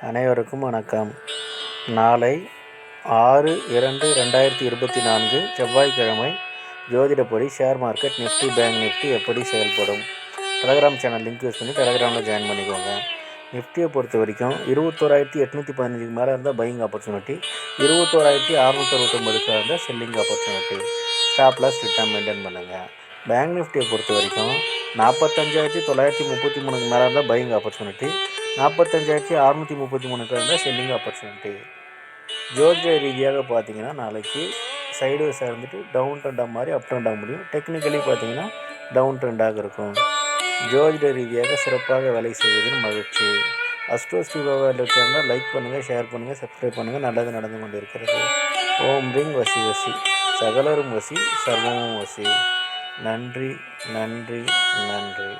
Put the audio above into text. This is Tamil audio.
அனைவருக்கும் வணக்கம். நாளை 6/2/2024 செவ்வாய்க்கிழமை ஜோதிடப்படி share market Nifty bank Nifty எப்படி செயல்படும். டெலகிராம் சேனல் லிங்க் யூஸ் பண்ணி டெலகிராமில் ஜாயின் பண்ணிக்கோங்க. நிஃப்டியை பொறுத்த வரைக்கும் 21,815க்கு மேலே இருந்தால் பையிங் ஆப்பர்ச்சுனிட்டி, 21,669க்கு இருந்தால் செல்லிங் ஆப்பர்ச்சுனிட்டி. ஸ்டாப் லாஸ் ஸ்ட்ரிக்டாக மெயின்டைன் பண்ணுங்கள். பேங்க் நிஃப்டியை பொறுத்த வரைக்கும் 45,933க்கு மேலே இருந்தால் பையிங் ஆப்பர்ச்சுனிட்டி, 45,633க்கு இருந்தால் செல்லிங் ஆப்பர்ச்சுனிட்டி. ஜோதிட ரீதியாக பார்த்தீங்கன்னா நாளைக்கு சைடுவேஸாக இருந்துட்டு டவுன் ட்ரெண்டாக மாதிரி அப் ட்ரெண்டாக முடியும். டெக்னிக்கலி பார்த்தீங்கன்னா டவுன் ட்ரெண்டாக இருக்கும். ஜோதிட ரீதியாக சிறப்பாக வேலை செய்வதில் மகிழ்ச்சி. அஸ்ட்ரோ ஸ்ரீபாபா சேனலை லைக் பண்ணுங்கள், ஷேர் பண்ணுங்கள், சப்ஸ்கிரைப் பண்ணுங்கள். நல்லது நடந்து கொண்டு இருக்கிறது. ஓம் ரிங் வசி வசி, சகலரும் வசி, சர்வமும் வசி. நன்றி நன்றி நன்றி.